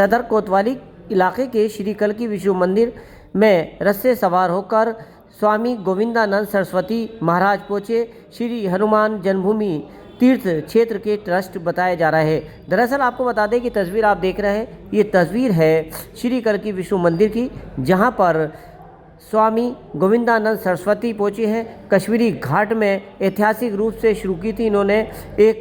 सदर कोतवाली इलाके के श्री कल्की विष्णु मंदिर में रथ से सवार होकर स्वामी गोविंदानंद सरस्वती महाराज पहुँचे। श्री हनुमान जन्मभूमि तीर्थ क्षेत्र के ट्रस्ट बताया जा रहा है। दरअसल आपको बता दें कि तस्वीर आप देख रहे हैं, ये तस्वीर है श्री कल्की विष्णु मंदिर की, जहां पर स्वामी गोविंदानंद सरस्वती पहुँचे हैं। कश्मीरी घाट में ऐतिहासिक रूप से शुरू की थी इन्होंने एक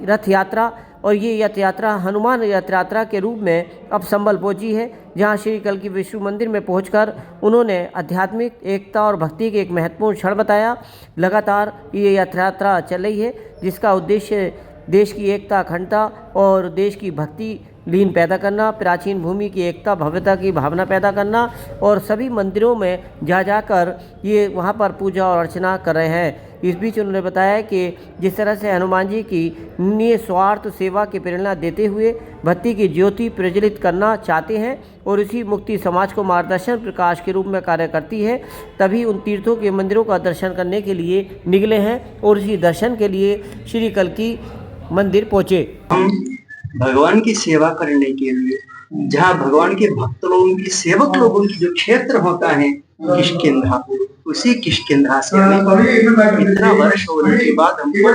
रथ यात्रा, और ये रथ यात्रा हनुमान रथ यात्रा के रूप में अब संबल पहुंची है, जहां श्री कल्की विष्णु मंदिर में पहुंचकर उन्होंने आध्यात्मिक एकता और भक्ति के एक महत्वपूर्ण क्षण बताया। लगातार ये रथ यात्रा चल रही है, जिसका उद्देश्य देश की एकता, अखंडता और देश की भक्ति लीन पैदा करना, प्राचीन भूमि की एकता भव्यता की भावना पैदा करना, और सभी मंदिरों में जाकर ये वहाँ पर पूजा और अर्चना कर रहे हैं। इस बीच उन्होंने बताया कि जिस तरह से हनुमान जी की निस्वार्थ सेवा की प्रेरणा देते हुए भक्ति की ज्योति प्रज्वलित करना चाहते हैं और इसी मुक्ति समाज को मार्गदर्शन प्रकाश के रूप में कार्य करती है, तभी उन तीर्थों के मंदिरों का दर्शन करने के लिए निकले हैं और इसी दर्शन के लिए श्री कल्की मंदिर पहुँचे। हम भगवान की सेवा करने के लिए, जहाँ भगवान के भक्त लोगों की, सेवक लोगों की जो क्षेत्र होता है किष्किंधा, उसी किष्किंधा से इतना वर्ष होने के बाद हमको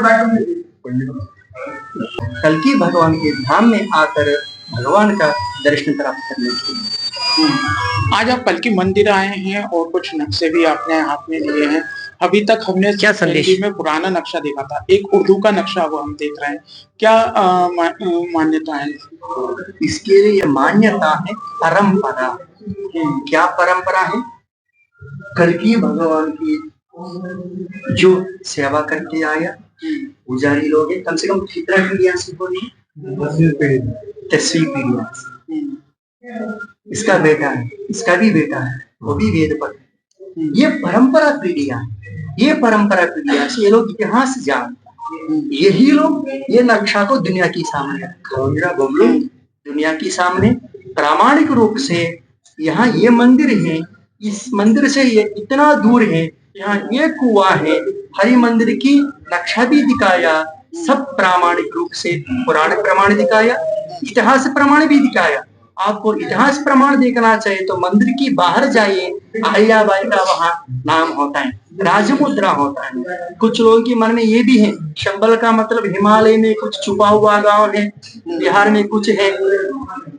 कल्की भगवान के धाम में आकर भगवान का दर्शन प्राप्त करने के लिए आज आप कल्की मंदिर आए हैं और कुछ नक्शे भी आपने हाथ में लिए हैं। अभी तक हमने क्या संदेश में पुराना नक्शा देखा था, एक उर्दू का नक्शा वो हम देख रहे हैं। क्या मान्यता है इसके लिए? मान्यता है परंपरा। क्या परंपरा है? कल्की भगवान की जो सेवा करके आया पुजारी लोग हैं, कम से कम कितना पीढ़ियां से बोली? 10वीं पीढ़ियां से। इसका बेटा है, इसका भी बेटा है, वो भी वेद पढ़। ये परंपरा पीढ़ियां, ये परंपरा पीढ़ियां से ये लोग इतिहास जानते। यही लोग ये नक्शा को दुनिया के सामने रखा, दुनिया के सामने प्रामाणिक रूप से। यहाँ ये मंदिर है, इस मंदिर से ये इतना दूर है, यहाँ ये कुआं है, हरि मंदिर की नक्शा भी दिखाया, सब प्रामाणिक रूप से पुराण प्रमाण दिखाया, इतिहास प्रमाण भी दिखाया। आपको इतिहास प्रमाण देखना चाहिए तो मंदिर की बाहर जाइए, अहिल्याबाई का वहां नाम होता है, राजमुद्रा होता है। कुछ लोगों के मन में ये भी है, शंबल का मतलब हिमालय में कुछ छुपा हुआ गांव है, बिहार में कुछ है।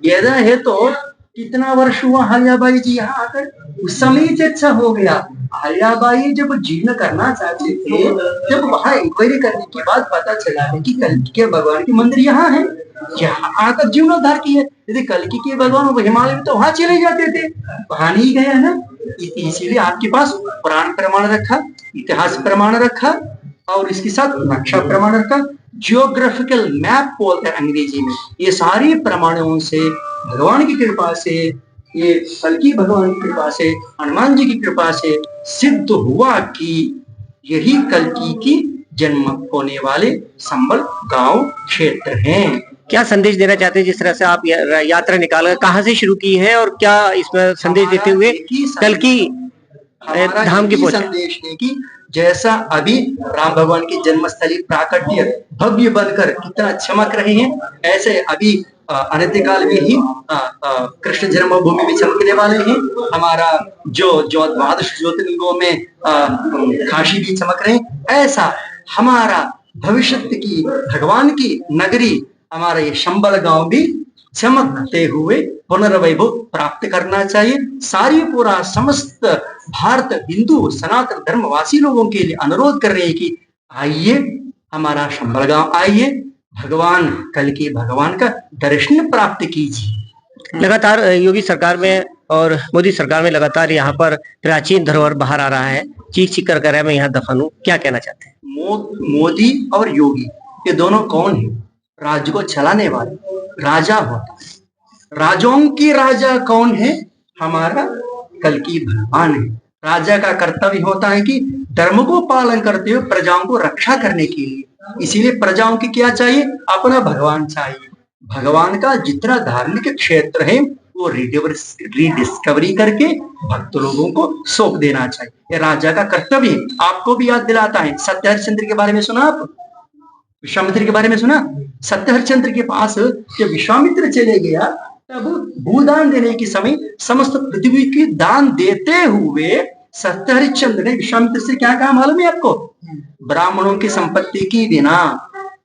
यदि है तो कितना वर्ष हुआ अहिल्याबाई जी यहाँ आकर? उस समय अच्छा हो गया। अहिल्याबाई जब जीर्ण करना चाहते थे, जब वहां इंक्वायरी करने के बाद पता चला है कि कल्की के भगवान की मंदिर यहाँ है, यहाँ आकर जीर्णोद्धार किया। यदि कल्की के भगवान वो हिमालय में तो वहां चले जाते थे, वहां नहीं गए ना। इसीलिए आपके पास पुराण प्रमाण रखा, इतिहास प्रमाण रखा और इसके साथ नक्शा प्रमाण रखा, जियोग्राफिकल मैप बोलते हैं अंग्रेजी में। ये सारी प्रमाणों से, भगवान की कृपा से, ये कल्की भगवान की कृपा से, हनुमान जी की कृपा से सिद्ध हुआ कि यही कल्की की जन्म होने वाले संबल गांव क्षेत्र हैं। क्या संदेश देना चाहते हैं जिस तरह से आप यात्रा निकाल, कहाँ से शुरू की है और क्या इसमें संदेश देते हुए कल्की धाम की पहुंच? संदेश है कि जैसा अभी राम भगवान की जन्मस्थली प्राकट्य भव्य बनकर कितना चमक रहे हैं, ऐसे अभी अनंतकाल में ही कृष्ण जन्मभूमि भी चमकने वाले हैं। हमारा जो द्वादश ज्योतिर्लिंगों में काशी भी चमक रहे हैं, ऐसा हमारा भविष्य की भगवान की नगरी हमारा ये शंबल गांव भी चमकते हुए पुनर्वैभव प्राप्त करना चाहिए। सारी पूरा समस्त भारत हिंदू सनातन धर्मवासी लोगों के लिए अनुरोध कर रहे हैं कि आइए हमारा शंबल गांव, आइए भगवान कल्की भगवान का दर्शन प्राप्त कीजिए। लगातार योगी सरकार में और मोदी सरकार में लगातार यहाँ पर प्राचीन धरोहर बाहर आ रहा है, चीख चीख कर रहा है मैं यहाँ दफन हूँ, क्या कहना चाहते हैं? मोदी और योगी ये दोनों कौन है? राज्य को चलाने वाले राजा होता है। राजाओं की राजा कौन है? हमारा कल्की भगवान है। राजा का कर्तव्य होता है कि धर्म को पालन करते हुए प्रजाओं को रक्षा करने के लिए। इसीलिए प्रजाओं की क्या चाहिए? अपना भगवान चाहिए। भगवान का जितना धार्मिक क्षेत्र है वो रिडिस्कवरी करके भक्त लोगों को सौंप देना चाहिए, ये राजा का कर्तव्य है। आपको भी याद दिलाता है, सत्य हरिश्चंद्र के बारे में सुना आप? विश्वामित्र के बारे में सुना? सत्य हरिश्चंद्र के पास जब विश्वामित्र चले गया तब भूदान देने के समय समस्त पृथ्वी की दान देते हुए सत्य हरिश्चंद्र ने विश्वामित्र से क्या कहा मालूम है आपको? ब्राह्मणों की संपत्ति की बिना,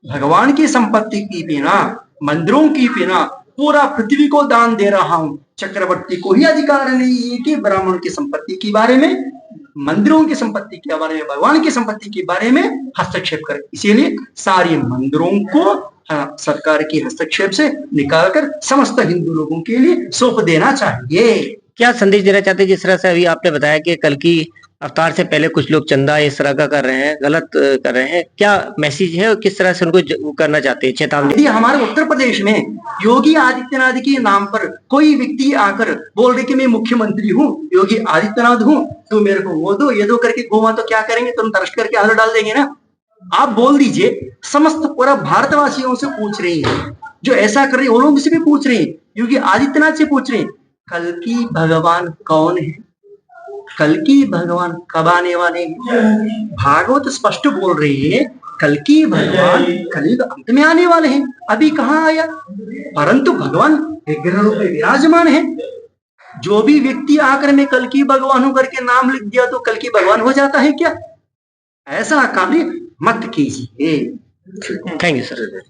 भगवान की संपत्ति की बिना, मंदिरों की बिना पूरा पृथ्वी को दान दे रहा हूं। चक्रवर्ती को ही अधिकार नहीं है कि ब्राह्मणों की संपत्ति के बारे में, मंदिरों की संपत्ति के बारे में, भगवान की संपत्ति के बारे में हस्तक्षेप करे। इसीलिए सारी मंदिरों को सरकार की हस्तक्षेप से निकालकर समस्त हिंदू लोगों के लिए सौंप देना चाहिए। क्या संदेश देना चाहते हैं? जिस तरह से अभी आपने बताया कि कल की अवतार से पहले कुछ लोग चंदा इस तरह का कर रहे हैं, गलत कर रहे हैं, क्या मैसेज है और किस तरह से उनको करना चाहते हैं? चेतावनी। यदि हमारे उत्तर प्रदेश में योगी आदित्यनाथ के नाम पर कोई व्यक्ति आकर बोल रहे कि मैं मुख्यमंत्री हूँ, योगी आदित्यनाथ हूँ, तो मेरे को वो दो ये दो करके घुमा, तो क्या करेंगे? तुरंत अरेस्ट करके हाथ डाल देंगे ना। आप बोल दीजिए, समस्त पूरा भारतवासियों से पूछ रही है, जो ऐसा कर रहे हैं वो लोग से भी पूछ रहे हैं, योगी आदित्यनाथ से पूछ रहे हैं, कल की भगवान कौन है? कल की भगवान कब आने वाले हैं? भागवत स्पष्ट बोल रही है, कल की भगवान कलयुग अंत में आने वाले हैं। अभी कहाँ आया? परंतु भगवान विग्रह रूप में विराजमान है। जो भी व्यक्ति आकर मैं कल की भगवान हूं करके नाम लिख दिया तो कल की भगवान हो जाता है क्या? ऐसा कार्य मत कीजिए। Thank you sir.